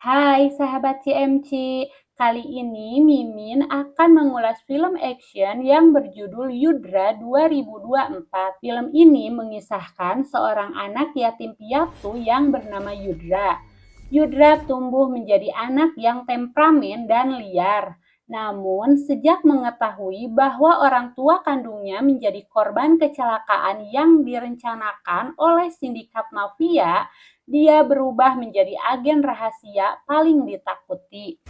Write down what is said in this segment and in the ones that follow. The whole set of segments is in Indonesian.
Hai sahabat CMC, kali ini Mimin akan mengulas film action yang berjudul Yudra 2024. Film ini mengisahkan seorang anak yatim piatu yang bernama Yudra. Yudra tumbuh menjadi anak yang temperamen dan liar. Namun, sejak mengetahui bahwa orang tua kandungnya menjadi korban kecelakaan yang direncanakan oleh sindikat mafia, dia berubah menjadi agen rahasia paling ditakuti.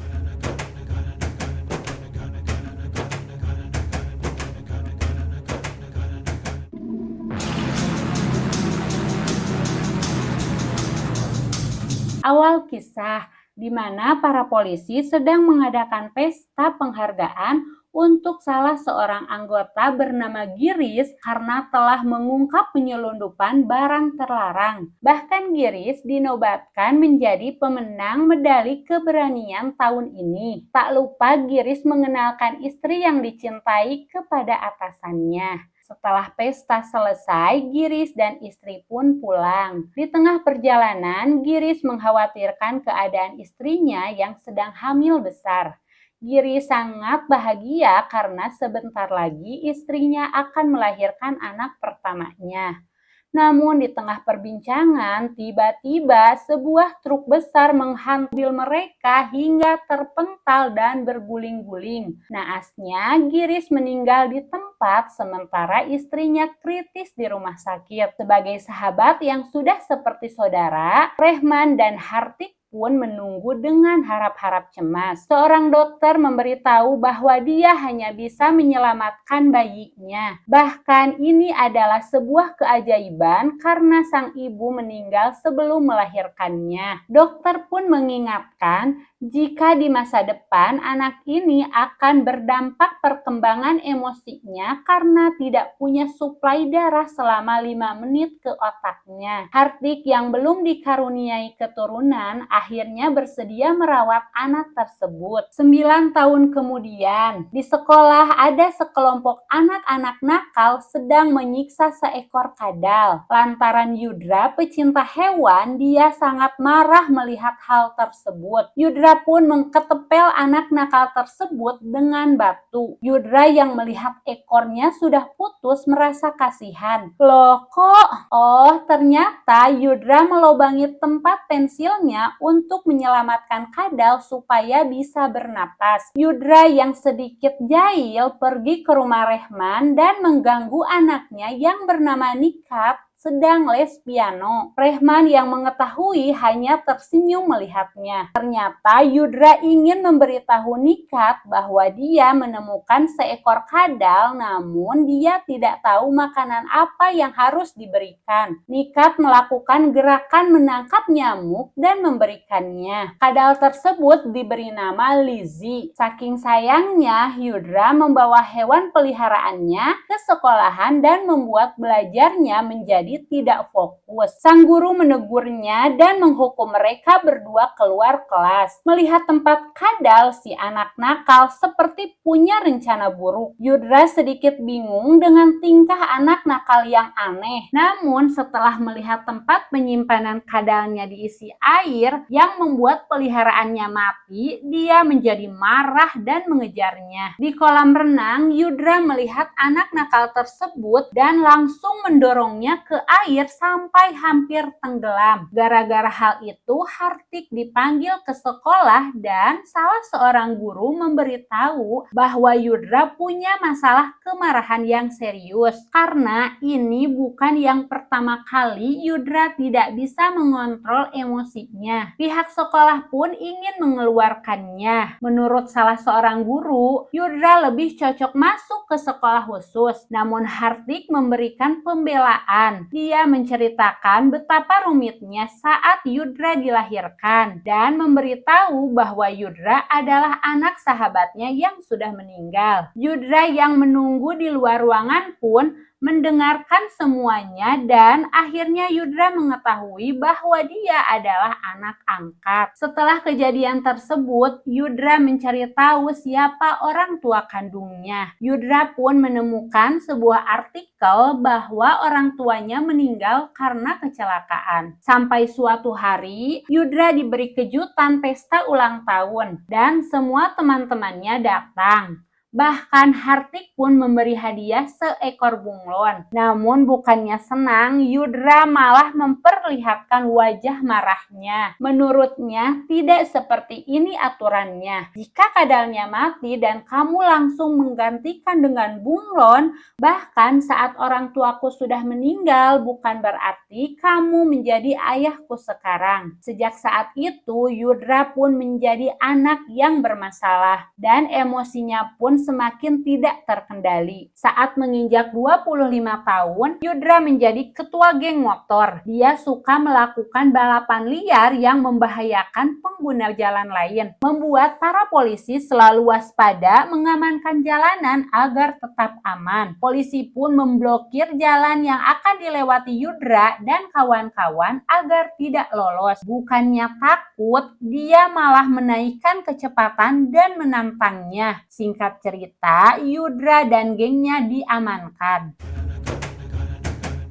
Awal kisah, di mana para polisi sedang mengadakan pesta penghargaan untuk salah seorang anggota bernama Giris karena telah mengungkap penyelundupan barang terlarang. Bahkan Giris dinobatkan menjadi pemenang medali keberanian tahun ini. Tak lupa Giris mengenalkan istri yang dicintai kepada atasannya. Setelah pesta selesai, Giris dan istri pun pulang. Di tengah perjalanan, Giris mengkhawatirkan keadaan istrinya yang sedang hamil besar. Giris sangat bahagia karena sebentar lagi istrinya akan melahirkan anak pertamanya. Namun di tengah perbincangan, tiba-tiba sebuah truk besar menghantam mereka hingga terpental dan berguling-guling. Naasnya, Giris meninggal di tempat sementara istrinya kritis di rumah sakit. Sebagai sahabat yang sudah seperti saudara, Rehman dan Hartik pun menunggu dengan harap-harap cemas. Seorang dokter memberitahu bahwa dia hanya bisa menyelamatkan bayinya. Bahkan ini adalah sebuah keajaiban karena sang ibu meninggal sebelum melahirkannya. Dokter pun mengingatkan jika di masa depan anak ini akan berdampak perkembangan emosinya karena tidak punya suplai darah selama 5 menit ke otaknya. Hartik yang belum dikaruniai keturunan akhirnya bersedia merawat anak tersebut. 9 tahun kemudian, di sekolah ada sekelompok anak-anak nakal sedang menyiksa seekor kadal. Lantaran Yudra pecinta hewan, dia sangat marah melihat hal tersebut. Yudra pun mengketepel anak nakal tersebut dengan batu. Yudra yang melihat ekornya sudah putus merasa kasihan. Loh kok? Oh, ternyata Yudra melobangi tempat pensilnya untuk menyelamatkan kadal supaya bisa bernapas. Yudra yang sedikit jahil pergi ke rumah Rehman dan mengganggu anaknya yang bernama Nikat sedang les piano. Rehman yang mengetahui hanya tersenyum melihatnya. Ternyata Yudra ingin memberitahu Nikat bahwa dia menemukan seekor kadal, namun dia tidak tahu makanan apa yang harus diberikan. Nikat melakukan gerakan menangkap nyamuk dan memberikannya. Kadal tersebut diberi nama Lizzie. Saking sayangnya, Yudra membawa hewan peliharaannya ke sekolahan dan membuat belajarnya menjadi tidak fokus. Sang guru menegurnya dan menghukum mereka berdua keluar kelas. Melihat tempat kadal, si anak nakal seperti punya rencana buruk. Yudra sedikit bingung dengan tingkah anak nakal yang aneh. Namun setelah melihat tempat penyimpanan kadalnya diisi air yang membuat peliharaannya mati, dia menjadi marah dan mengejarnya. Di kolam renang, Yudra melihat anak nakal tersebut dan langsung mendorongnya ke air sampai hampir tenggelam. Gara-gara hal itu, Hartik dipanggil ke sekolah dan salah seorang guru memberitahu bahwa Yudra punya masalah kemarahan yang serius. Karena ini bukan yang pertama kali Yudra tidak bisa mengontrol emosinya. Pihak sekolah pun ingin mengeluarkannya. Menurut salah seorang guru, Yudra lebih cocok masuk ke sekolah khusus. Namun Hartik memberikan pembelaan. Dia menceritakan betapa rumitnya saat Yudra dilahirkan dan memberitahu bahwa Yudra adalah anak sahabatnya yang sudah meninggal. Yudra yang menunggu di luar ruangan pun mendengarkan semuanya, dan akhirnya Yudra mengetahui bahwa dia adalah anak angkat. Setelah kejadian tersebut, Yudra mencari tahu siapa orang tua kandungnya. Yudra pun menemukan sebuah artikel bahwa orang tuanya meninggal karena kecelakaan. Sampai suatu hari, Yudra diberi kejutan pesta ulang tahun dan semua teman-temannya datang. Bahkan Hartik pun memberi hadiah seekor bunglon. Namun bukannya senang, Yudra malah memperlihatkan wajah marahnya. Menurutnya, tidak seperti ini aturannya. Jika kadalnya mati dan kamu langsung menggantikan dengan bunglon, bahkan saat orang tuaku sudah meninggal, bukan berarti kamu menjadi ayahku sekarang. Sejak saat itu, Yudra pun menjadi anak yang bermasalah dan emosinya pun semakin tidak terkendali. Saat menginjak 25 tahun, Yudra menjadi ketua geng motor. Dia suka melakukan balapan liar yang membahayakan pengguna jalan lain, membuat para polisi selalu waspada mengamankan jalanan agar tetap aman. Polisi pun memblokir jalan yang akan dilewati Yudra dan kawan-kawan agar tidak lolos. Bukannya takut, dia malah menaikkan kecepatan dan menantangnya. Singkat cerita, Yudra dan gengnya diamankan.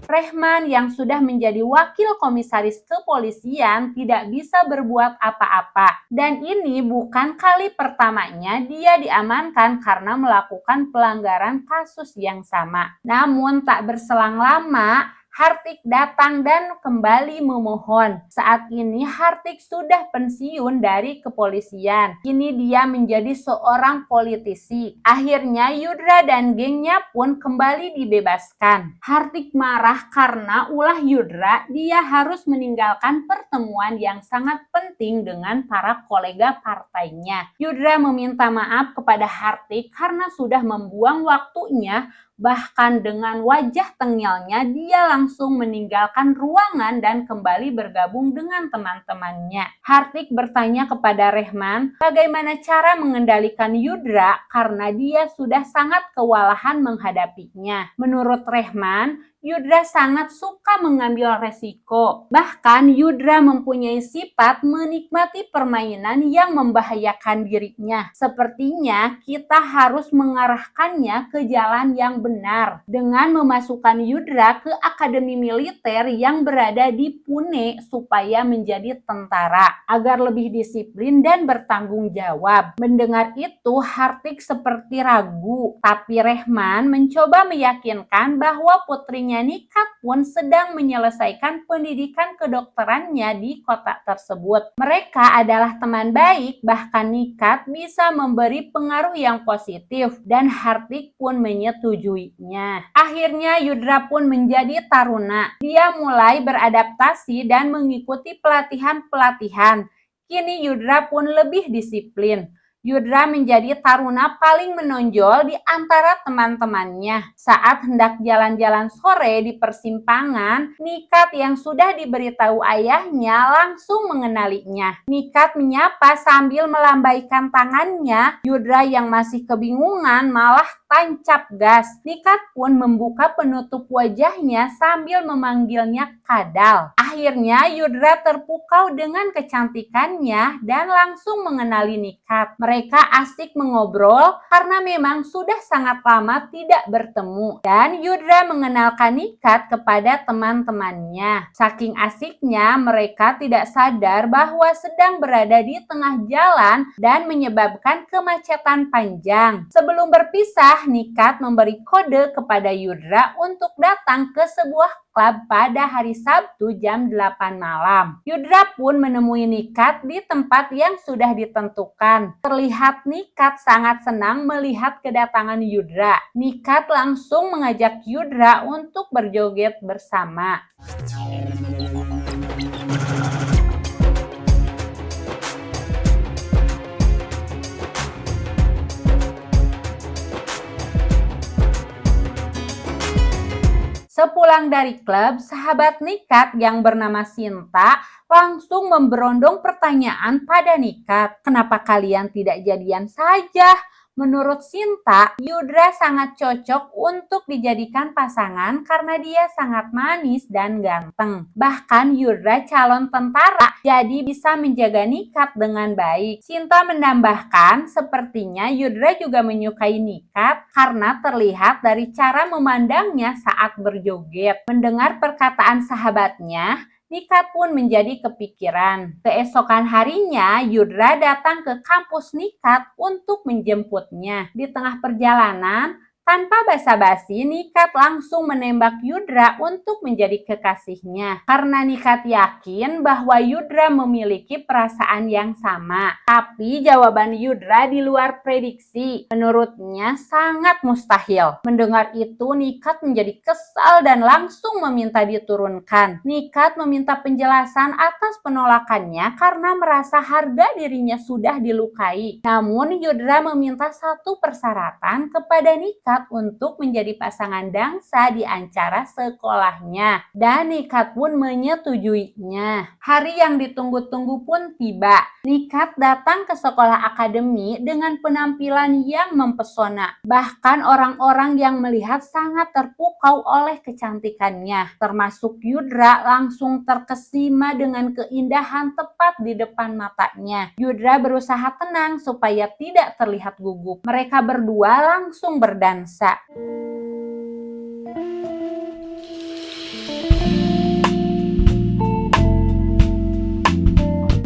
Rehman yang sudah menjadi wakil komisaris kepolisian tidak bisa berbuat apa-apa. Dan ini bukan kali pertamanya dia diamankan karena melakukan pelanggaran kasus yang sama. Namun tak berselang lama, Hartik datang dan kembali memohon. Saat ini Hartik sudah pensiun dari kepolisian. Kini dia menjadi seorang politisi. Akhirnya Yudra dan gengnya pun kembali dibebaskan. Hartik marah karena ulah Yudra, dia harus meninggalkan pertemuan yang sangat penting dengan para kolega partainya. Yudra meminta maaf kepada Hartik karena sudah membuang waktunya. Bahkan dengan wajah tengilnya, dia langsung meninggalkan ruangan dan kembali bergabung dengan teman-temannya. Hartik bertanya kepada Rehman bagaimana cara mengendalikan Yudra karena dia sudah sangat kewalahan menghadapinya. Menurut Rehman, Yudra sangat suka mengambil resiko. Bahkan Yudra mempunyai sifat menikmati permainan yang membahayakan dirinya. Sepertinya kita harus mengarahkannya ke jalan yang benar dengan memasukkan Yudra ke akademi militer yang berada di Pune supaya menjadi tentara agar lebih disiplin dan bertanggung jawab. Mendengar itu, Hartik seperti ragu, tapi Rehman mencoba meyakinkan bahwa putrinya Nikat pun sedang menyelesaikan pendidikan kedokterannya di kota tersebut. Mereka adalah teman baik, bahkan Nikat bisa memberi pengaruh yang positif dan Hartik pun menyetujuinya. Akhirnya Yudra pun menjadi taruna. Dia mulai beradaptasi dan mengikuti pelatihan-pelatihan. Kini Yudra pun lebih disiplin. Yudra menjadi taruna paling menonjol di antara teman-temannya. Saat hendak jalan-jalan sore di persimpangan, Nikat yang sudah diberitahu ayahnya langsung mengenalinya. Nikat menyapa sambil melambaikan tangannya. Yudra yang masih kebingungan malah tancap gas. Nikat pun membuka penutup wajahnya sambil memanggilnya Kadal. Akhirnya Yudra terpukau dengan kecantikannya dan langsung mengenali Nikat. Mereka asik mengobrol karena memang sudah sangat lama tidak bertemu. Dan Yudra mengenalkan Nikat kepada teman-temannya. Saking asiknya, mereka tidak sadar bahwa sedang berada di tengah jalan dan menyebabkan kemacetan panjang. Sebelum berpisah, Nikat memberi kode kepada Yudra untuk datang ke sebuah klub pada hari Sabtu jam 8 malam. Yudra pun menemui Nikat di tempat yang sudah ditentukan. Terlihat Nikat sangat senang melihat kedatangan Yudra. Nikat langsung mengajak Yudra untuk berjoget bersama. Sepulang dari klub, sahabat Nikat yang bernama Sinta langsung memberondong pertanyaan pada Nikat. Kenapa kalian tidak jadian saja? Menurut Sinta, Yudra sangat cocok untuk dijadikan pasangan karena dia sangat manis dan ganteng. Bahkan Yudra calon tentara, jadi bisa menjaga Nikat dengan baik. Sinta menambahkan, sepertinya Yudra juga menyukai Nikat karena terlihat dari cara memandangnya saat berjoget. Mendengar perkataan sahabatnya, Nikat pun menjadi kepikiran. Keesokan harinya, Yudra datang ke kampus Nikat untuk menjemputnya. Di tengah perjalanan, tanpa basa-basi, Nikat langsung menembak Yudra untuk menjadi kekasihnya. Karena Nikat yakin bahwa Yudra memiliki perasaan yang sama. Tapi jawaban Yudra di luar prediksi. Menurutnya sangat mustahil. Mendengar itu, Nikat menjadi kesal dan langsung meminta diturunkan. Nikat meminta penjelasan atas penolakannya karena merasa harga dirinya sudah dilukai. Namun Yudra meminta satu persyaratan kepada Nikat untuk menjadi pasangan dangsa di acara sekolahnya. Dan Nikat pun menyetujuinya. Hari yang ditunggu-tunggu pun tiba. Nikat datang ke sekolah akademi dengan penampilan yang mempesona. Bahkan orang-orang yang melihat sangat terpukau oleh kecantikannya. Termasuk Yudra langsung terkesima dengan keindahan tepat di depan matanya. Yudra berusaha tenang supaya tidak terlihat gugup. Mereka berdua langsung berdansa.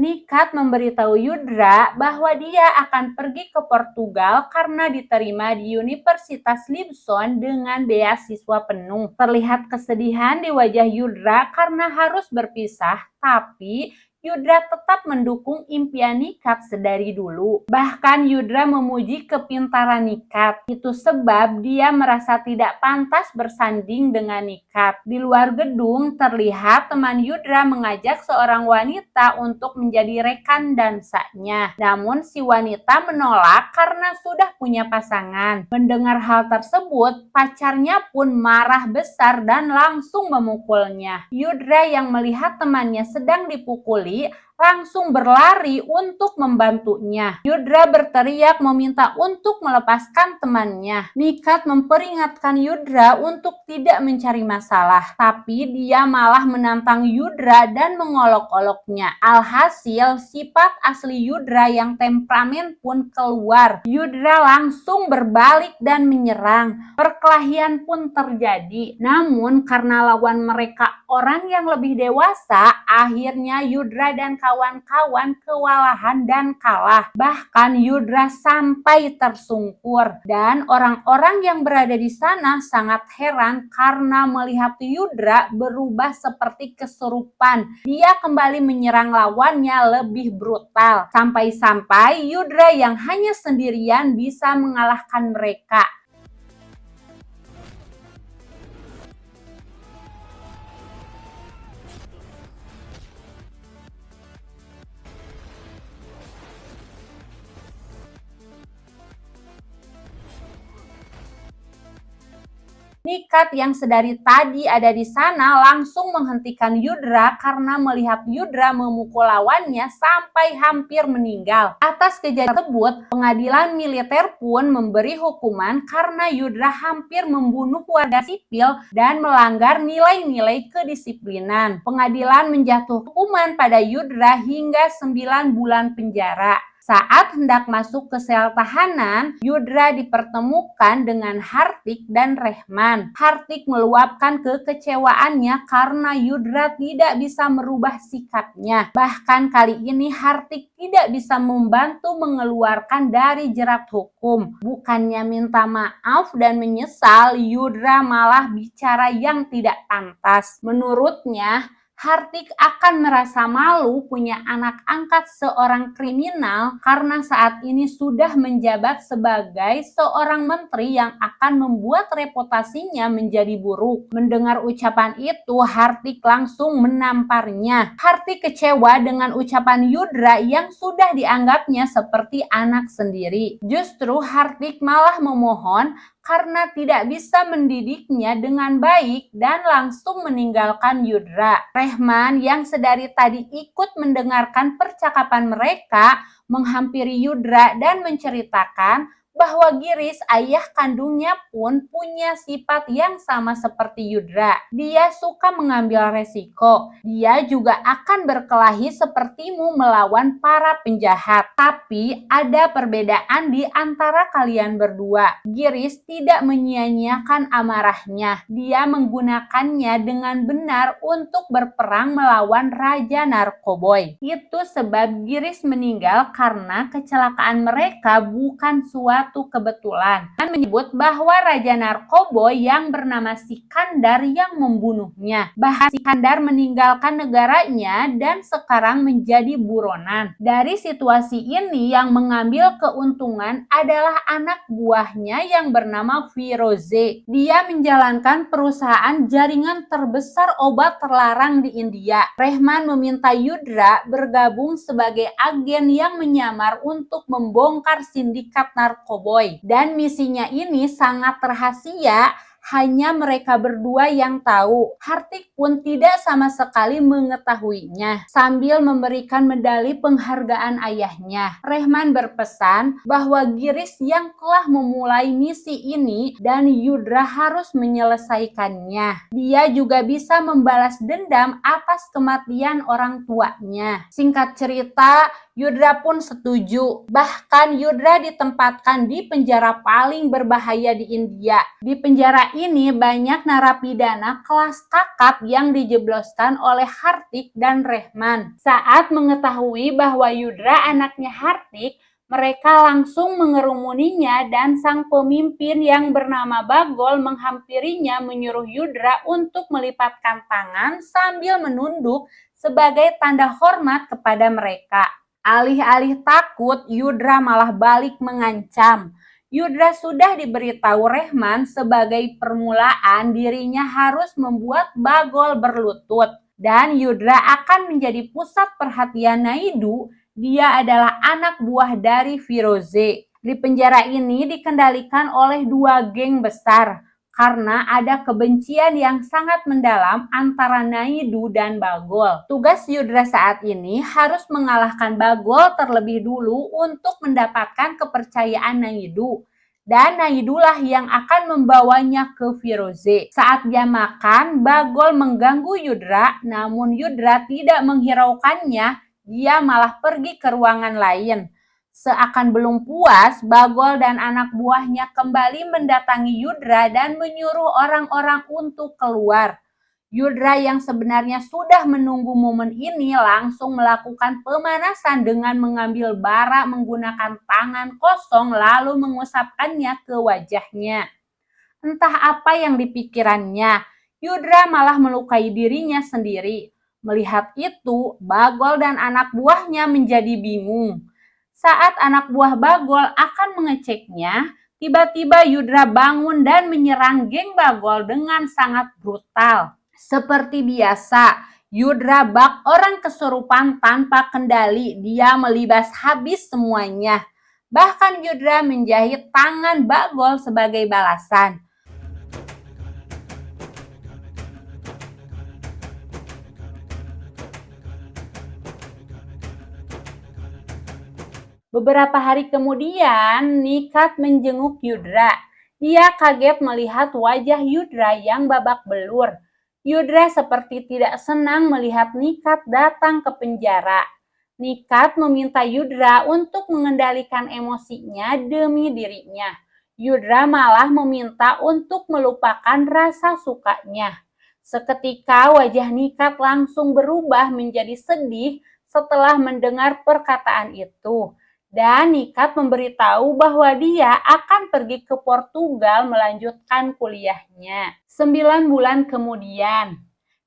Nikat memberitahu Yudra bahwa dia akan pergi ke Portugal karena diterima di Universitas Lisbon dengan beasiswa penuh. Terlihat kesedihan di wajah Yudra karena harus berpisah, tapi Yudra tetap mendukung impian Nikat sedari dulu. Bahkan Yudra memuji kepintaran Nikat. Itu sebab dia merasa tidak pantas bersanding dengan Nikat. Di luar gedung terlihat teman Yudra mengajak seorang wanita untuk menjadi rekan dansanya. Namun si wanita menolak karena sudah punya pasangan. Mendengar hal tersebut, pacarnya pun marah besar dan langsung memukulnya. Yudra yang melihat temannya sedang dipukuli langsung berlari untuk membantunya. Yudra berteriak meminta untuk melepaskan temannya. Nikat memperingatkan Yudra untuk tidak mencari masalah, tapi dia malah menantang Yudra dan mengolok-oloknya. Alhasil, sifat asli Yudra yang temperamen pun keluar. Yudra langsung berbalik dan menyerang. Perkelahian pun terjadi. Namun karena lawan mereka orang yang lebih dewasa, akhirnya Yudra dan kawan-kawan kewalahan dan kalah. Bahkan Yudra sampai tersungkur. Dan orang-orang yang berada di sana sangat heran karena melihat Yudra berubah seperti kesurupan. Dia kembali menyerang lawannya lebih brutal. Sampai-sampai Yudra yang hanya sendirian bisa mengalahkan mereka. Nikat yang sedari tadi ada di sana langsung menghentikan Yudra karena melihat Yudra memukul lawannya sampai hampir meninggal. Atas kejadian tersebut, pengadilan militer pun memberi hukuman karena Yudra hampir membunuh warga sipil dan melanggar nilai-nilai kedisiplinan. Pengadilan menjatuhkan hukuman pada Yudra hingga 9 bulan penjara. Saat hendak masuk ke sel tahanan, Yudra dipertemukan dengan Hartik dan Rehman. Hartik meluapkan kekecewaannya karena Yudra tidak bisa merubah sikapnya. Bahkan kali ini Hartik tidak bisa membantu mengeluarkan dari jerat hukum. Bukannya minta maaf dan menyesal, Yudra malah bicara yang tidak pantas. Menurutnya, Hartik akan merasa malu punya anak angkat seorang kriminal karena saat ini sudah menjabat sebagai seorang menteri yang akan membuat reputasinya menjadi buruk. Mendengar ucapan itu, Hartik langsung menamparnya. Hartik kecewa dengan ucapan Yudra yang sudah dianggapnya seperti anak sendiri. Justru Hartik malah memohon karena tidak bisa mendidiknya dengan baik dan langsung meninggalkan Yudra. Rehman yang sedari tadi ikut mendengarkan percakapan mereka menghampiri Yudra dan menceritakan bahwa Giris, ayah kandungnya pun punya sifat yang sama seperti Yudra. Dia suka mengambil resiko. Dia juga akan berkelahi sepertimu melawan para penjahat. Tapi ada perbedaan di antara kalian berdua. Giris tidak menyia-nyiakan amarahnya. Dia menggunakannya dengan benar untuk berperang melawan Raja Narkoboy. Itu sebab Giris meninggal karena kecelakaan mereka bukan suatu kebetulan. Dan menyebut bahwa Raja Narkoboy yang bernama Sikandar yang membunuhnya. Bahkan Sikandar meninggalkan negaranya dan sekarang menjadi buronan. Dari situasi ini yang mengambil keuntungan adalah anak buahnya yang bernama Firoze. Dia menjalankan perusahaan jaringan terbesar obat terlarang di India. Rehman meminta Yudra bergabung sebagai agen yang menyamar untuk membongkar sindikat narkoboy. Dan misinya ini sangat rahasia, hanya mereka berdua yang tahu. Hartik pun tidak sama sekali mengetahuinya. Sambil memberikan medali penghargaan ayahnya, Rehman berpesan bahwa Giris yang telah memulai misi ini dan Yudra harus menyelesaikannya. Dia juga bisa membalas dendam atas kematian orang tuanya. Singkat cerita, Yudra pun setuju. Bahkan Yudra ditempatkan di penjara paling berbahaya di India. Di penjara ini banyak narapidana kelas kakap yang dijebloskan oleh Hartik dan Rehman. Saat mengetahui bahwa Yudra anaknya Hartik, mereka langsung mengerumuninya dan sang pemimpin yang bernama Bagol menghampirinya menyuruh Yudra untuk melipatkan tangan sambil menunduk sebagai tanda hormat kepada mereka. Alih-alih takut, Yudra malah balik mengancam. Yudra sudah diberitahu Rehman sebagai permulaan dirinya harus membuat Bagol berlutut. Dan Yudra akan menjadi pusat perhatian Naidu. Dia adalah anak buah dari Firoze. Di penjara ini dikendalikan oleh dua geng besar karena ada kebencian yang sangat mendalam antara Naidu dan Bagol. Tugas Yudra saat ini harus mengalahkan Bagol terlebih dulu untuk mendapatkan kepercayaan Naidu. Dan Naidulah yang akan membawanya ke Firoze. Saat dia makan, Bagol mengganggu Yudra, namun Yudra tidak menghiraukannya, dia malah pergi ke ruangan lain. Seakan belum puas, Bagol dan anak buahnya kembali mendatangi Yudra dan menyuruh orang-orang untuk keluar. Yudra yang sebenarnya sudah menunggu momen ini langsung melakukan pemanasan dengan mengambil bara menggunakan tangan kosong lalu mengusapkannya ke wajahnya. Entah apa yang dipikirannya, Yudra malah melukai dirinya sendiri. Melihat itu, Bagol dan anak buahnya menjadi bingung. Saat anak buah Bagol akan mengeceknya, tiba-tiba Yudra bangun dan menyerang geng Bagol dengan sangat brutal. Seperti biasa, Yudra bak orang kesurupan tanpa kendali. Dia melibas habis semuanya. Bahkan Yudra menjahit tangan Bagol sebagai balasan. Beberapa hari kemudian, Nikat menjenguk Yudra. Dia kaget melihat wajah Yudra yang babak belur. Yudra seperti tidak senang melihat Nikat datang ke penjara. Nikat meminta Yudra untuk mengendalikan emosinya demi dirinya. Yudra malah meminta untuk melupakan rasa sukanya. Seketika wajah Nikat langsung berubah menjadi sedih setelah mendengar perkataan itu. Dan Nikat memberitahu bahwa dia akan pergi ke Portugal melanjutkan kuliahnya. 9 bulan kemudian,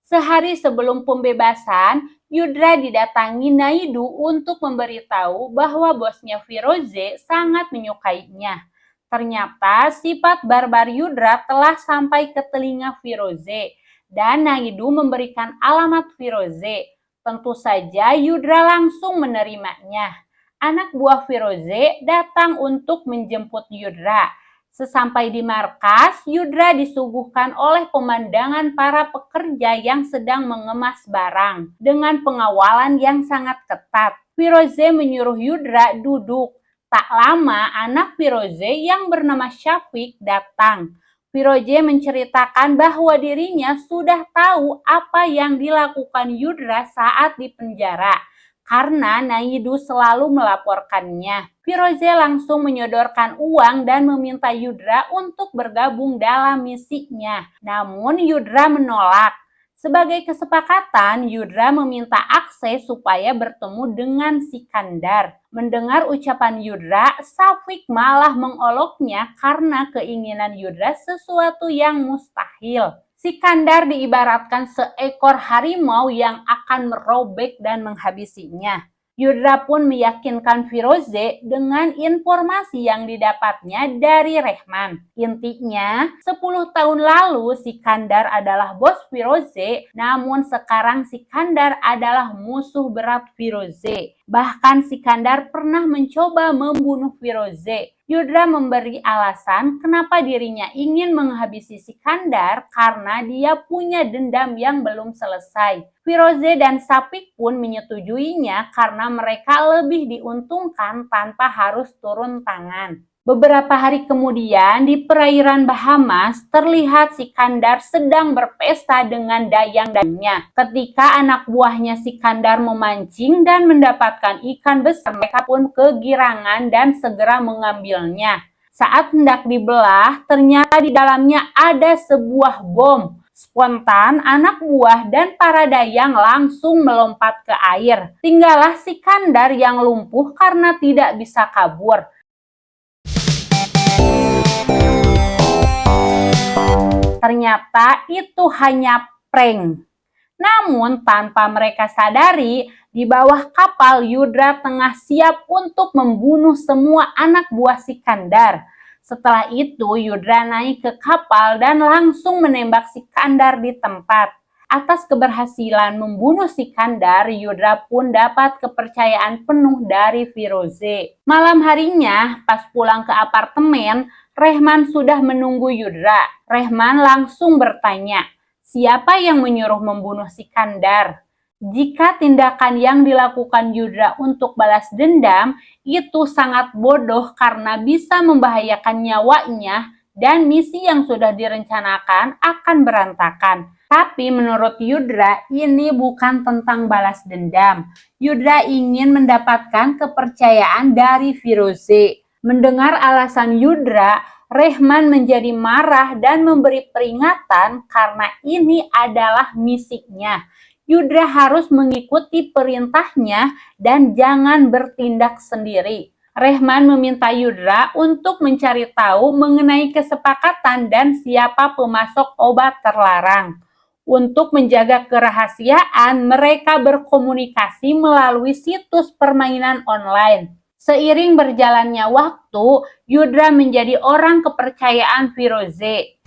sehari sebelum pembebasan, Yudra didatangi Naidu untuk memberitahu bahwa bosnya Firoze sangat menyukainya. Ternyata sifat barbar Yudra telah sampai ke telinga Firoze dan Naidu memberikan alamat Firoze. Tentu saja Yudra langsung menerimanya. Anak buah Firoze datang untuk menjemput Yudra. Sesampai di markas, Yudra disuguhkan oleh pemandangan para pekerja yang sedang mengemas barang dengan pengawalan yang sangat ketat. Firoze menyuruh Yudra duduk, Tak lama anak Firoze yang bernama Syafiq datang. Firoze menceritakan bahwa dirinya sudah tahu apa yang dilakukan Yudra saat di penjara karena Naidu selalu melaporkannya. Firoze langsung menyodorkan uang dan meminta Yudra untuk bergabung dalam misinya. Namun Yudra menolak. Sebagai kesepakatan, Yudra meminta akses supaya bertemu dengan Sikandar. Mendengar ucapan Yudra, Syafiq malah mengoloknya karena keinginan Yudra sesuatu yang mustahil. Sikandar diibaratkan seekor harimau yang akan merobek dan menghabisinya. Yudra pun meyakinkan Firoze dengan informasi yang didapatnya dari Rehman. Intinya, 10 tahun lalu Sikandar adalah bos Firoze, namun sekarang Sikandar adalah musuh berat Firoze. Bahkan Sikandar pernah mencoba membunuh Firoze. Yudra memberi alasan kenapa dirinya ingin menghabisi Sikandar karena dia punya dendam yang belum selesai. Firoze dan Syafiq pun menyetujuinya karena mereka lebih diuntungkan tanpa harus turun tangan. Beberapa hari kemudian di perairan Bahamas terlihat Sikandar sedang berpesta dengan dayang-dayangnya. Ketika anak buahnya Sikandar memancing dan mendapatkan ikan besar, mereka pun kegirangan dan segera mengambilnya. Saat hendak dibelah, ternyata di dalamnya ada sebuah bom. Spontan, anak buah dan para dayang langsung melompat ke air. Tinggallah Sikandar yang lumpuh karena tidak bisa kabur. Ternyata itu hanya prank. Namun tanpa mereka sadari, di bawah kapal Yudra tengah siap untuk membunuh semua anak buah Sikandar. Setelah itu Yudra naik ke kapal dan langsung menembak Sikandar di tempat. Atas keberhasilan membunuh Sikandar, Yudra pun dapat kepercayaan penuh dari Firoze. Malam harinya, pas pulang ke apartemen, Rehman sudah menunggu Yudra. Rehman langsung bertanya, siapa yang menyuruh membunuh Sikandar? Jika tindakan yang dilakukan Yudra untuk balas dendam, itu sangat bodoh karena bisa membahayakan nyawanya dan misi yang sudah direncanakan akan berantakan. Tapi menurut Yudra, ini bukan tentang balas dendam. Yudra ingin mendapatkan kepercayaan dari Firoze. Mendengar alasan Yudra, Rehman menjadi marah dan memberi peringatan karena ini adalah misinya. Yudra harus mengikuti perintahnya dan jangan bertindak sendiri. Rehman meminta Yudra untuk mencari tahu mengenai kesepakatan dan siapa pemasok obat terlarang. Untuk menjaga kerahasiaan, mereka berkomunikasi melalui situs permainan online. Seiring berjalannya waktu, Yudra menjadi orang kepercayaan Firoze.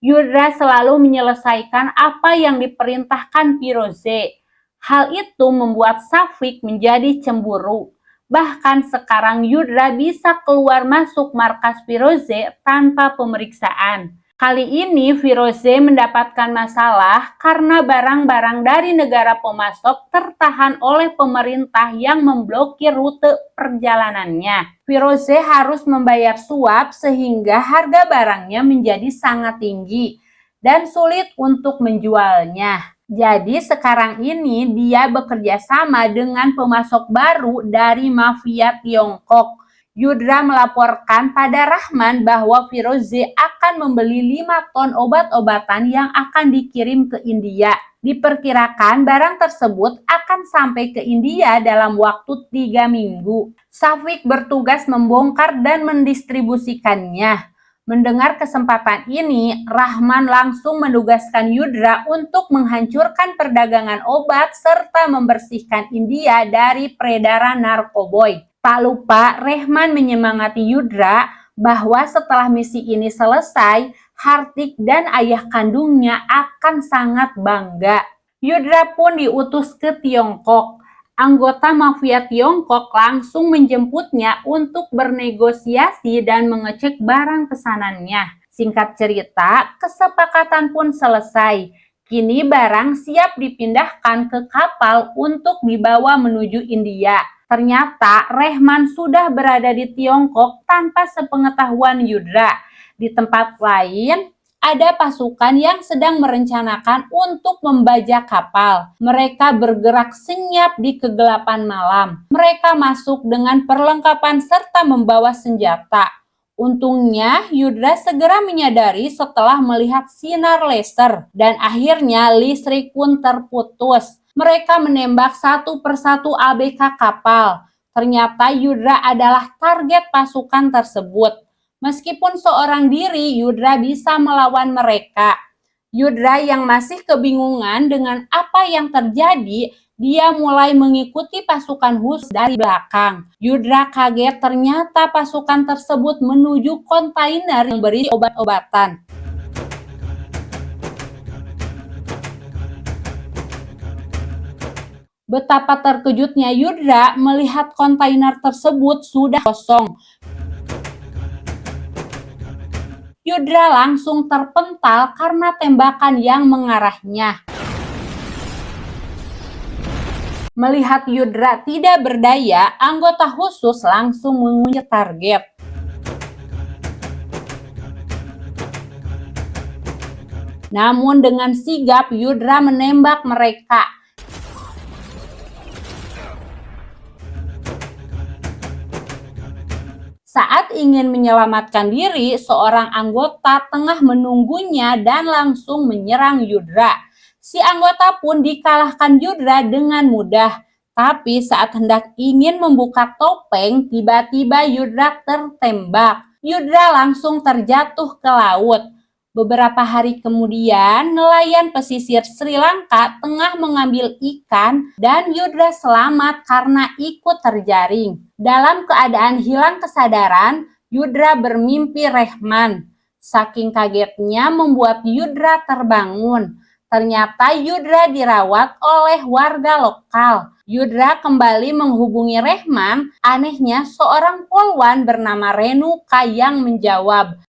Yudra selalu menyelesaikan apa yang diperintahkan Firoze. Hal itu membuat Syafiq menjadi cemburu. Bahkan sekarang Yudra bisa keluar masuk markas Firoze tanpa pemeriksaan. Kali ini Firoze mendapatkan masalah karena barang-barang dari negara pemasok tertahan oleh pemerintah yang memblokir rute perjalanannya. Firoze harus membayar suap sehingga harga barangnya menjadi sangat tinggi dan sulit untuk menjualnya. Jadi sekarang ini dia bekerja sama dengan pemasok baru dari mafia Tiongkok. Yudra melaporkan pada Rahman bahwa Firoze akan membeli 5 ton obat-obatan yang akan dikirim ke India. Diperkirakan barang tersebut akan sampai ke India dalam waktu 3 minggu. Syafiq bertugas membongkar dan mendistribusikannya. Mendengar kesempatan ini, Rahman langsung menugaskan Yudra untuk menghancurkan perdagangan obat serta membersihkan India dari peredaran narkoboy. Tak lupa, Rehman menyemangati Yudra bahwa setelah misi ini selesai, Hartik dan ayah kandungnya akan sangat bangga. Yudra pun diutus ke Tiongkok. Anggota mafia Tiongkok langsung menjemputnya untuk bernegosiasi dan mengecek barang pesanannya. Singkat cerita, kesepakatan pun selesai. Kini barang siap dipindahkan ke kapal untuk dibawa menuju India. Ternyata Rehman sudah berada di Tiongkok tanpa sepengetahuan Yudra. Di tempat lain, ada pasukan yang sedang merencanakan untuk membajak kapal. Mereka bergerak senyap di kegelapan malam. Mereka masuk dengan perlengkapan serta membawa senjata. Untungnya, Yudra segera menyadari setelah melihat sinar laser dan akhirnya listrik pun terputus. Mereka menembak satu persatu ABK kapal. Ternyata Yudra adalah target pasukan tersebut. Meskipun seorang diri, Yudra bisa melawan mereka. Yudra yang masih kebingungan dengan apa yang terjadi, dia mulai mengikuti pasukan khusus dari belakang. Yudra kaget ternyata pasukan tersebut menuju kontainer yang berisi obat-obatan. Betapa terkejutnya Yudra melihat kontainer tersebut sudah kosong. Yudra langsung terpental karena tembakan yang mengarahnya. Melihat Yudra tidak berdaya, anggota khusus langsung mengunci target. Namun dengan sigap Yudra menembak mereka. Saat ingin menyelamatkan diri, seorang anggota tengah menunggunya dan langsung menyerang Yudra. Si anggota pun dikalahkan Yudra dengan mudah. Tapi saat hendak ingin membuka topeng, tiba-tiba Yudra tertembak. Yudra langsung terjatuh ke laut. Beberapa hari kemudian, nelayan pesisir Sri Lanka tengah mengambil ikan dan Yudra selamat karena ikut terjaring. Dalam keadaan hilang kesadaran, Yudra bermimpi Rehman. Saking kagetnya membuat Yudra terbangun. Ternyata Yudra dirawat oleh warga lokal. Yudra kembali menghubungi Rehman. Anehnya seorang polwan bernama Renuka yang menjawab.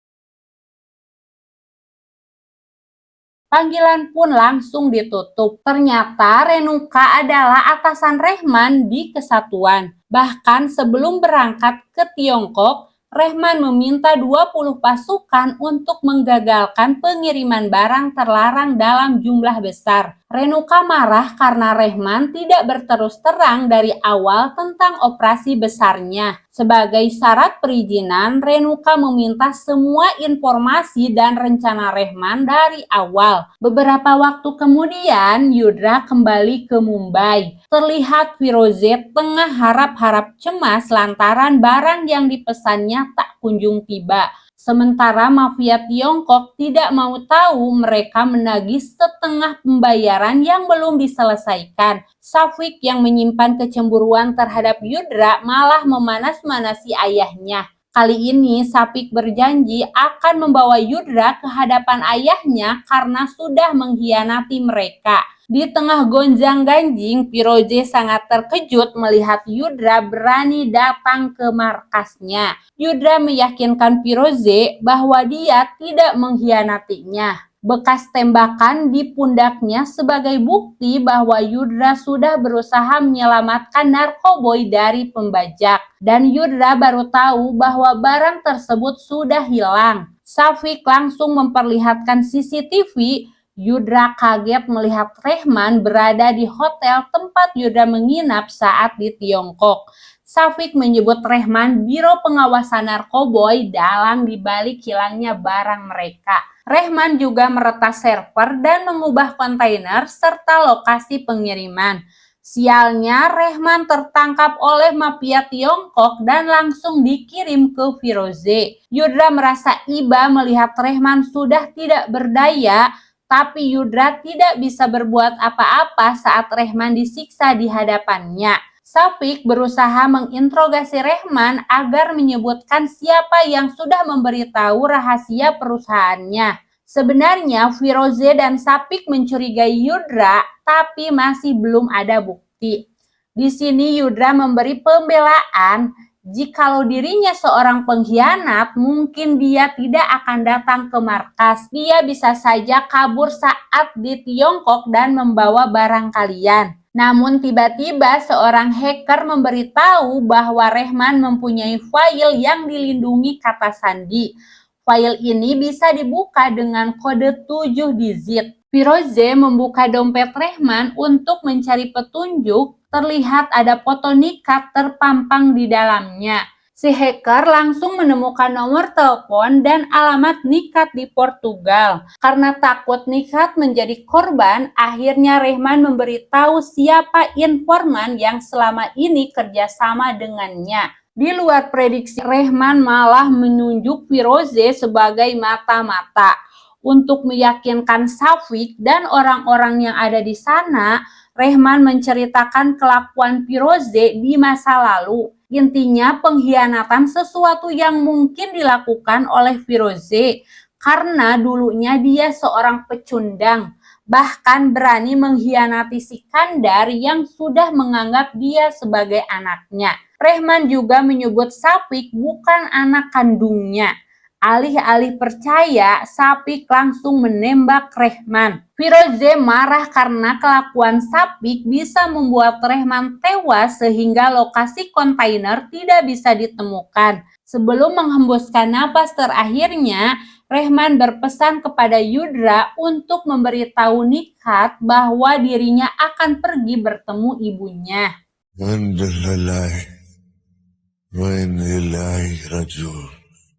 Panggilan pun langsung ditutup. Ternyata Renuka adalah atasan Rehman di kesatuan. Bahkan sebelum berangkat ke Tiongkok, Rehman meminta 20 pasukan untuk menggagalkan pengiriman barang terlarang dalam jumlah besar. Renuka marah karena Rehman tidak berterus terang dari awal tentang operasi besarnya. Sebagai syarat perizinan, Renuka meminta semua informasi dan rencana Rehman dari awal. Beberapa waktu kemudian, Yudra kembali ke Mumbai. Terlihat Firoze tengah harap-harap cemas lantaran barang yang dipesannya tak kunjung tiba. Sementara mafia Tiongkok tidak mau tahu mereka menagih setengah pembayaran yang belum diselesaikan. Safik yang menyimpan kecemburuan terhadap Yudra malah memanas-manasi ayahnya. Kali ini Safik berjanji akan membawa Yudra ke hadapan ayahnya karena sudah mengkhianati mereka. Di tengah gonjang-ganjing, Firoze sangat terkejut melihat Yudra berani datang ke markasnya. Yudra meyakinkan Firoze bahwa dia tidak mengkhianatinya. Bekas tembakan di pundaknya sebagai bukti bahwa Yudra sudah berusaha menyelamatkan narkoboy dari pembajak. Dan Yudra baru tahu bahwa barang tersebut sudah hilang. Safik langsung memperlihatkan CCTV. Yudra kaget melihat Rehman berada di hotel tempat Yudra menginap saat di Tiongkok. Safik menyebut Rehman Biro Pengawasan Narkoboy dalang dibalik hilangnya barang mereka. Rehman juga meretas server dan mengubah kontainer serta lokasi pengiriman. Sialnya, Rehman tertangkap oleh mafia Tiongkok dan langsung dikirim ke Firoze. Yudra merasa iba melihat Rehman sudah tidak berdaya. Tapi Yudra tidak bisa berbuat apa-apa saat Rehman disiksa di hadapannya. Safik berusaha menginterogasi Rehman agar menyebutkan siapa yang sudah memberitahu rahasia perusahaannya. Sebenarnya Firoze dan Safik mencurigai Yudra, tapi masih belum ada bukti. Di sini Yudra memberi pembelaan. Jikalau dirinya seorang pengkhianat, mungkin dia tidak akan datang ke markas. Dia bisa saja kabur saat di Tiongkok dan membawa barang kalian. Namun tiba-tiba seorang hacker memberitahu bahwa Rehman mempunyai file yang dilindungi kata sandi. File ini bisa dibuka dengan kode 7 digit. Firoze membuka dompet Rehman untuk mencari petunjuk. Terlihat ada foto Nikat terpampang di dalamnya. Si hacker langsung menemukan nomor telepon dan alamat Nikat di Portugal. Karena takut Nikat menjadi korban, akhirnya Rehman memberitahu siapa informan yang selama ini kerjasama dengannya. Di luar prediksi, Rehman malah menunjuk Firoze sebagai mata-mata. Untuk meyakinkan Syafiq dan orang-orang yang ada di sana, Rehman menceritakan kelakuan Firoze di masa lalu. Intinya pengkhianatan sesuatu yang mungkin dilakukan oleh Firoze karena dulunya dia seorang pecundang. Bahkan berani mengkhianati Sikandar yang sudah menganggap dia sebagai anaknya. Rehman juga menyebut Syafiq bukan anak kandungnya. Alih-alih percaya, Syafiq langsung menembak Rehman. Firoze marah karena kelakuan Syafiq bisa membuat Rehman tewas sehingga lokasi kontainer tidak bisa ditemukan. Sebelum menghembuskan napas terakhirnya, Rehman berpesan kepada Yudra untuk memberitahu Nikat bahwa dirinya akan pergi bertemu ibunya.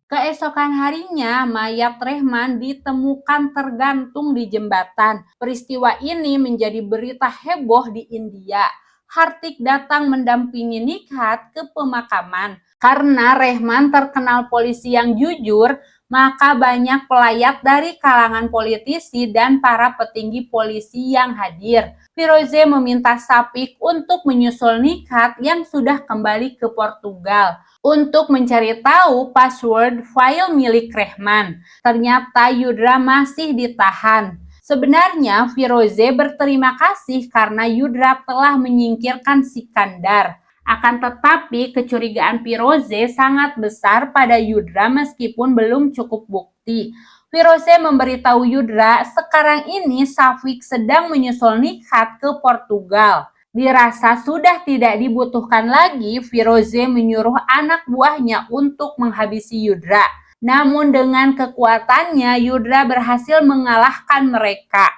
Keesokan harinya, mayat Rehman ditemukan tergantung di jembatan. Peristiwa ini menjadi berita heboh di India. Hartik datang mendampingi Nikat ke pemakaman. Karena Rehman terkenal polisi yang jujur, maka banyak pelayat dari kalangan politisi dan para petinggi polisi yang hadir. Firoze meminta Syafiq untuk menyusul Nikat yang sudah kembali ke Portugal untuk mencari tahu password file milik Rehman. Ternyata Yudra masih ditahan. Sebenarnya Firoze berterima kasih karena Yudra telah menyingkirkan Sikandar. Akan tetapi kecurigaan Firoze sangat besar pada Yudra meskipun belum cukup bukti. Firoze memberitahu Yudra sekarang ini Syafiq sedang menyusul Nikat ke Portugal. Dirasa sudah tidak dibutuhkan lagi, Firoze menyuruh anak buahnya untuk menghabisi Yudra. Namun dengan kekuatannya, Yudra berhasil mengalahkan mereka.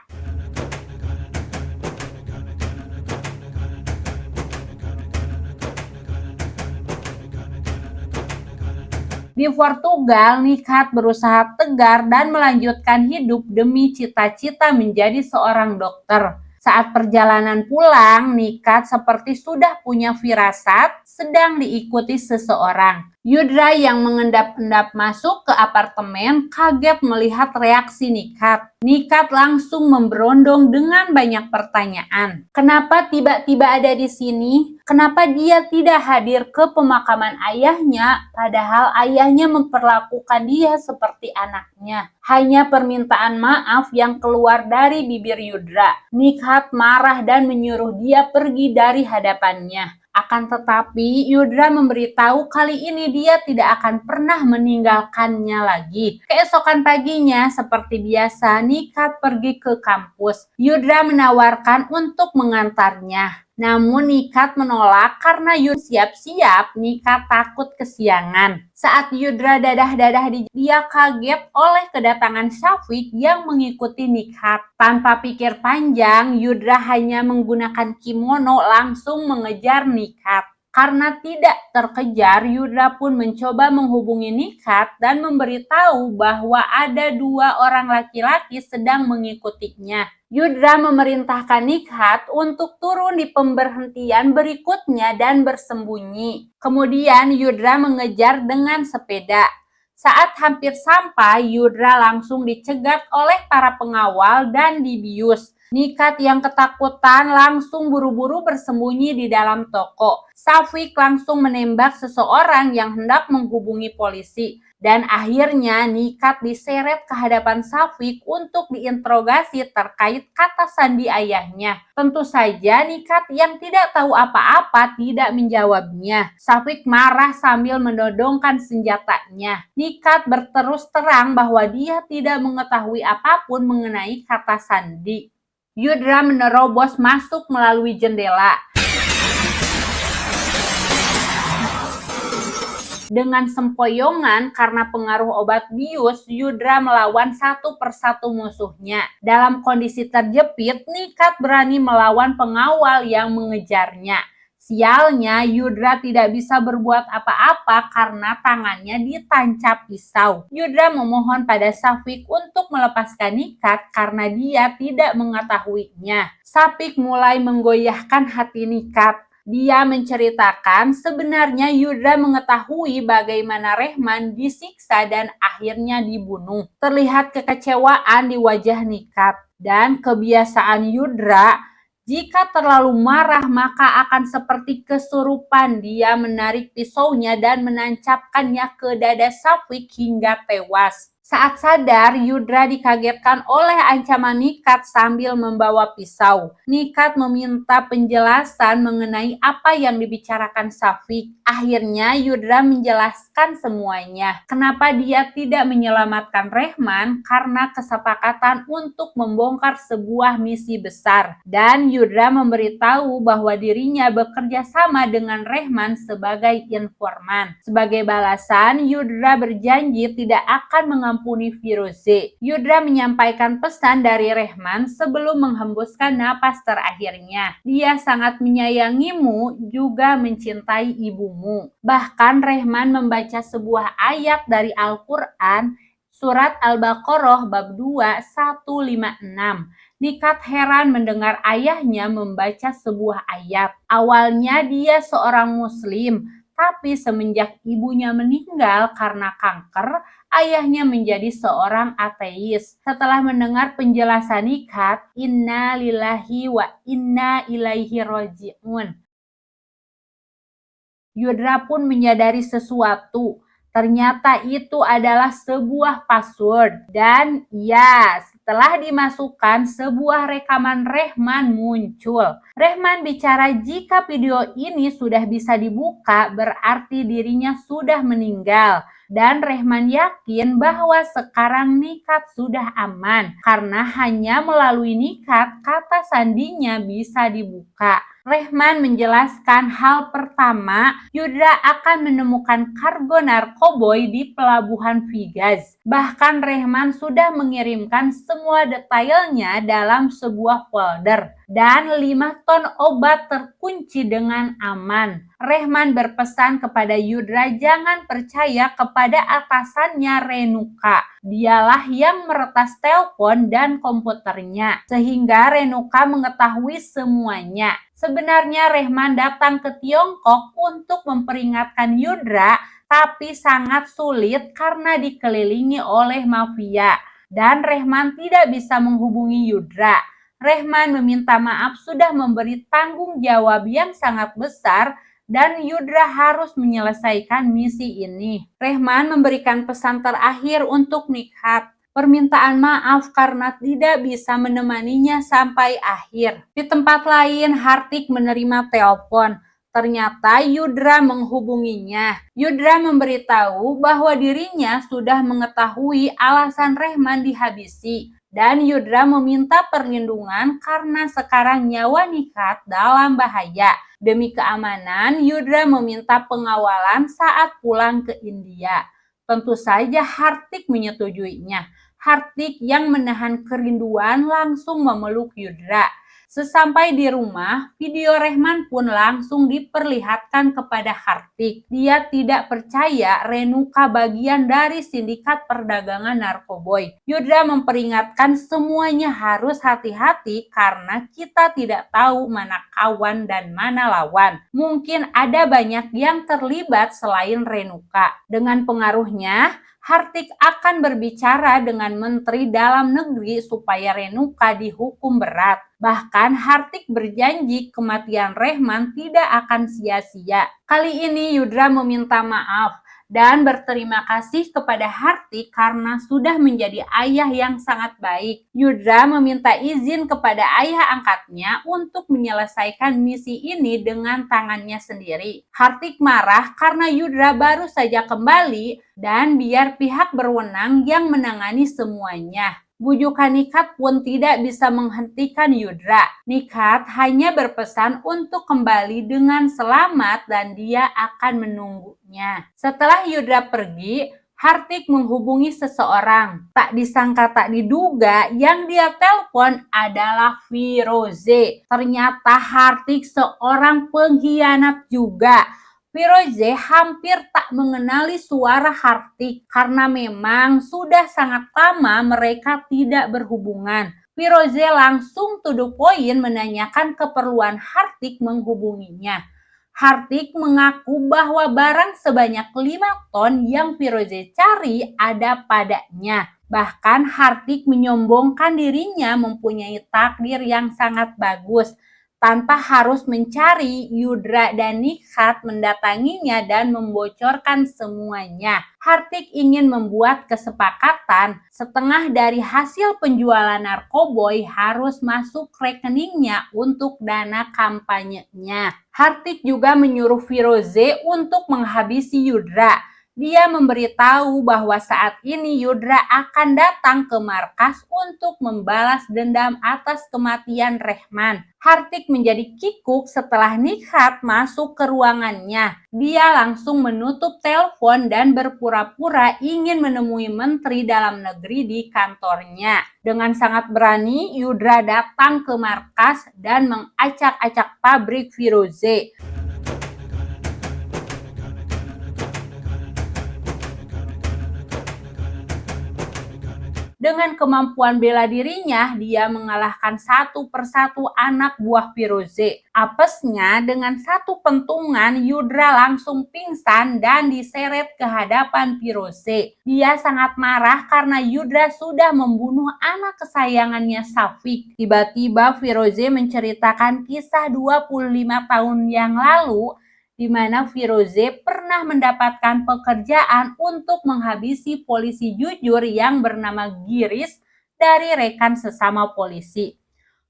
Di Portugal, Nikat berusaha tegar dan melanjutkan hidup demi cita-cita menjadi seorang dokter. Saat perjalanan pulang, Nikat seperti sudah punya firasat sedang diikuti seseorang. Yudra yang mengendap-endap masuk ke apartemen kaget melihat reaksi Nikat. Nikat langsung memberondong dengan banyak pertanyaan. Kenapa tiba-tiba ada di sini? Kenapa dia tidak hadir ke pemakaman ayahnya, padahal ayahnya memperlakukan dia seperti anaknya? Hanya permintaan maaf yang keluar dari bibir Yudra. Nikat marah dan menyuruh dia pergi dari hadapannya. Akan tetapi, Yudra memberitahu kali ini dia tidak akan pernah meninggalkannya lagi. Keesokan paginya, seperti biasa, Nikat pergi ke kampus. Yudra menawarkan untuk mengantarnya. Namun Nikat menolak karena Yudra siap-siap, Nikat takut kesiangan. Saat Yudra dadah-dadah dia kaget oleh kedatangan Syafiq yang mengikuti Nikat. Tanpa pikir panjang, Yudra hanya menggunakan kimono langsung mengejar Nikat. Karena tidak terkejar, Yudra pun mencoba menghubungi Nikat dan memberitahu bahwa ada 2 orang laki-laki sedang mengikutinya. Yudra memerintahkan Nikat untuk turun di pemberhentian berikutnya dan bersembunyi. Kemudian Yudra mengejar dengan sepeda. Saat hampir sampai, Yudra langsung dicegat oleh para pengawal dan dibius. Nikat yang ketakutan langsung buru-buru bersembunyi di dalam toko. Safik langsung menembak seseorang yang hendak menghubungi polisi. Dan akhirnya Nikat diseret ke hadapan Safik untuk diinterogasi terkait kata sandi ayahnya. Tentu saja Nikat yang tidak tahu apa-apa tidak menjawabnya. Safik marah sambil menodongkan senjatanya. Nikat berterus terang bahwa dia tidak mengetahui apapun mengenai kata sandi. Yudra menerobos masuk melalui jendela. Dengan sempoyongan karena pengaruh obat bius, Yudra melawan satu persatu musuhnya. Dalam kondisi terjepit, Nikat berani melawan pengawal yang mengejarnya. Sialnya, Yudra tidak bisa berbuat apa-apa karena tangannya ditancap pisau. Yudra memohon pada Safik untuk melepaskan Nikat karena dia tidak mengetahuinya. Safik mulai menggoyahkan hati Nikat. Dia menceritakan sebenarnya Yudra mengetahui bagaimana Rehman disiksa dan akhirnya dibunuh. Terlihat kekecewaan di wajah Nikat dan kebiasaan Yudra. Jika terlalu marah maka akan seperti kesurupan. Dia menarik pisaunya dan menancapkannya ke dada Safik hingga tewas. Saat sadar, Yudra dikagetkan oleh ancaman Nikat sambil membawa pisau. Nikat meminta penjelasan mengenai apa yang dibicarakan Safik. Akhirnya Yudra menjelaskan semuanya. Kenapa dia tidak menyelamatkan Rehman karena kesepakatan untuk membongkar sebuah misi besar. Dan Yudra memberitahu bahwa dirinya bekerja sama dengan Rehman sebagai informan. Sebagai balasan, Yudra berjanji tidak akan mengampuni Firoze. Yudra menyampaikan pesan dari Rehman sebelum menghembuskan napas terakhirnya. Dia sangat menyayangimu, juga mencintai ibumu. Bahkan Rehman membaca sebuah ayat dari Al-Quran, surat Al-Baqarah bab 2, 156. Nikat heran mendengar ayahnya membaca sebuah ayat. Awalnya dia seorang muslim, tapi semenjak ibunya meninggal karena kanker, ayahnya menjadi seorang ateis. Setelah mendengar penjelasan Nikat, inna lillahi wa inna ilaihi roji'un. Yudra pun menyadari sesuatu. Ternyata itu adalah sebuah password. Dan ya, setelah dimasukkan, sebuah rekaman Rehman muncul. Rehman bicara jika video ini sudah bisa dibuka, berarti dirinya sudah meninggal. Dan Rehman yakin bahwa sekarang Nikat sudah aman. Karena hanya melalui Nikat, kata sandinya bisa dibuka. Rehman menjelaskan hal pertama, Yudra akan menemukan kargo narkoboy di pelabuhan Vigaz. Bahkan Rehman sudah mengirimkan semua detailnya dalam sebuah folder. Dan 5 ton obat terkunci dengan aman. Rehman berpesan kepada Yudra jangan percaya kepada atasannya Renuka. Dialah yang meretas telepon dan komputernya. Sehingga Renuka mengetahui semuanya. Sebenarnya Rehman datang ke Tiongkok untuk memperingatkan Yudra, tapi sangat sulit karena dikelilingi oleh mafia. Dan Rehman tidak bisa menghubungi Yudra. Rehman meminta maaf sudah memberi tanggung jawab yang sangat besar dan Yudra harus menyelesaikan misi ini. Rehman memberikan pesan terakhir untuk Nikat. Permintaan maaf karena tidak bisa menemaninya sampai akhir. Di tempat lain, Hartik menerima telepon. Ternyata Yudra menghubunginya. Yudra memberitahu bahwa dirinya sudah mengetahui alasan Rehman dihabisi. Dan Yudra meminta perlindungan karena sekarang nyawa Nikat dalam bahaya. Demi keamanan, Yudra meminta pengawalan saat pulang ke India. Tentu saja Hartik menyetujuinya. Hartik yang menahan kerinduan langsung memeluk Yudra. Sesampai di rumah, video Rehman pun langsung diperlihatkan kepada Hartik. Dia tidak percaya Renuka bagian dari sindikat perdagangan narkoboy. Yudra memperingatkan semuanya harus hati-hati karena kita tidak tahu mana kawan dan mana lawan. Mungkin ada banyak yang terlibat selain Renuka. Dengan pengaruhnya, Hartik akan berbicara dengan Menteri Dalam Negeri supaya Renuka dihukum berat. Bahkan Hartik berjanji kematian Rehman tidak akan sia-sia. Kali ini Yudra meminta maaf dan berterima kasih kepada Hartik karena sudah menjadi ayah yang sangat baik. Yudra meminta izin kepada ayah angkatnya untuk menyelesaikan misi ini dengan tangannya sendiri. Hartik marah karena Yudra baru saja kembali dan biar pihak berwenang yang menangani semuanya. Bujukan Nikat pun tidak bisa menghentikan Yudra. Nikat hanya berpesan untuk kembali dengan selamat dan dia akan menunggunya. Setelah Yudra pergi, Hartik menghubungi seseorang. Tak disangka tak diduga yang dia telepon adalah Firoze. Ternyata Hartik seorang pengkhianat juga. Firoze hampir tak mengenali suara Hartik karena memang sudah sangat lama mereka tidak berhubungan. Firoze langsung to the point menanyakan keperluan Hartik menghubunginya. Hartik mengaku bahwa barang sebanyak 5 ton yang Firoze cari ada padanya. Bahkan Hartik menyombongkan dirinya mempunyai takdir yang sangat bagus. Tanpa harus mencari, Yudra dan Nikat mendatanginya dan membocorkan semuanya. Hartik ingin membuat kesepakatan setengah dari hasil penjualan narkoboy harus masuk rekeningnya untuk dana kampanyenya. Hartik juga menyuruh Firoze untuk menghabisi Yudra. Dia memberitahu bahwa saat ini Yudra akan datang ke markas untuk membalas dendam atas kematian Rehman. Hartik menjadi kikuk setelah Nikat masuk ke ruangannya. Dia langsung menutup telepon dan berpura-pura ingin menemui Menteri Dalam Negeri di kantornya. Dengan sangat berani, Yudra datang ke markas dan mengacak-acak pabrik Firoze. Dengan kemampuan bela dirinya, dia mengalahkan satu persatu anak buah Firoze. Apesnya, dengan satu pentungan, Yudra langsung pingsan dan diseret ke hadapan Firoze. Dia sangat marah karena Yudra sudah membunuh anak kesayangannya Safik. Tiba-tiba Firoze menceritakan kisah 25 tahun yang lalu di mana Firoze pernah mendapatkan pekerjaan untuk menghabisi polisi jujur yang bernama Giris dari rekan sesama polisi.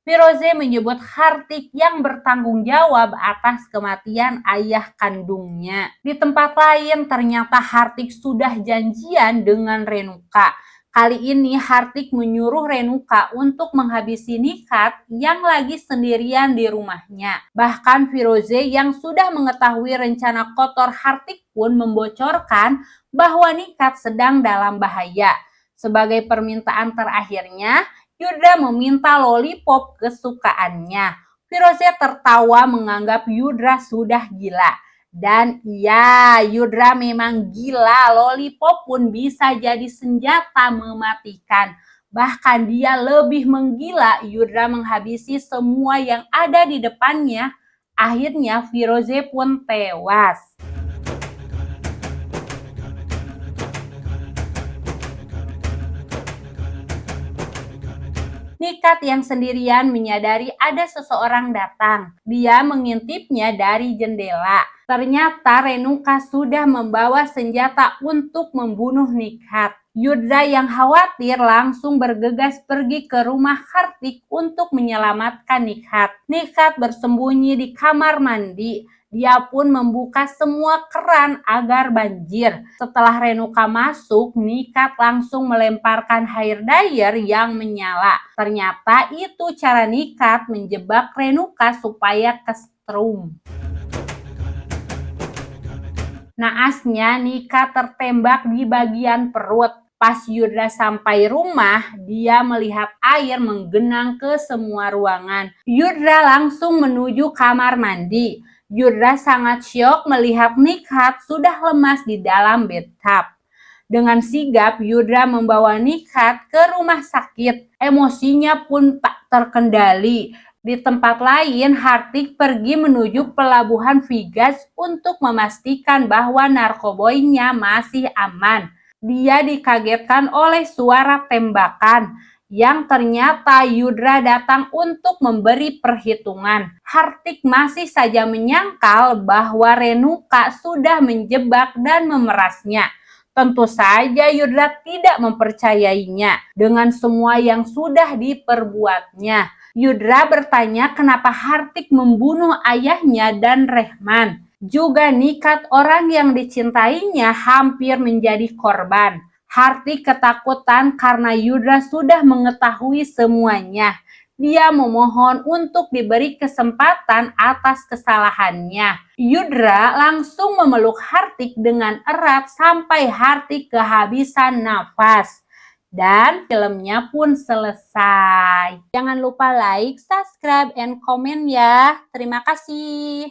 Firoze menyebut Hartik yang bertanggung jawab atas kematian ayah kandungnya. Di tempat lain ternyata Hartik sudah janjian dengan Renuka. Kali ini Hartik menyuruh Renuka untuk menghabisi Nikat yang lagi sendirian di rumahnya. Bahkan Firoze yang sudah mengetahui rencana kotor Hartik pun membocorkan bahwa Nikat sedang dalam bahaya. Sebagai permintaan terakhirnya, Yudra meminta lollipop kesukaannya. Firoze tertawa menganggap Yudra sudah gila. Dan iya, Yudra memang gila, lollipop pun bisa jadi senjata mematikan. Bahkan dia lebih menggila, Yudra menghabisi semua yang ada di depannya. Akhirnya Firoze pun tewas. Nikat yang sendirian menyadari ada seseorang datang. Dia mengintipnya dari jendela. Ternyata Renuka sudah membawa senjata untuk membunuh Nikat. Yudra yang khawatir langsung bergegas pergi ke rumah Hartik untuk menyelamatkan Nikat. Nikat bersembunyi di kamar mandi. Dia pun membuka semua keran agar banjir. Setelah Renuka masuk, Nikat langsung melemparkan hair dryer yang menyala. Ternyata itu cara Nikat menjebak Renuka supaya kesetrum. Naasnya Nikat tertembak di bagian perut. Pas Yudra sampai rumah, dia melihat air menggenang ke semua ruangan. Yudra langsung menuju kamar mandi. Yudra sangat syok melihat Nikat sudah lemas di dalam bathtub. Dengan sigap, Yudra membawa Nikat ke rumah sakit. Emosinya pun tak terkendali. Di tempat lain, Hartik pergi menuju pelabuhan Vigas untuk memastikan bahwa narkoboynya masih aman. Dia dikagetkan oleh suara tembakan yang ternyata Yudra datang untuk memberi perhitungan. Hartik masih saja menyangkal bahwa Renuka sudah menjebak dan memerasnya. Tentu saja Yudra tidak mempercayainya dengan semua yang sudah diperbuatnya. Yudra bertanya kenapa Hartik membunuh ayahnya dan Rehman. Juga Nikat, orang yang dicintainya, hampir menjadi korban. Hartik ketakutan karena Yudra sudah mengetahui semuanya. Dia memohon untuk diberi kesempatan atas kesalahannya. Yudra langsung memeluk Hartik dengan erat sampai Hartik kehabisan nafas. Dan filmnya pun selesai. Jangan lupa like, subscribe, and komen ya. Terima kasih.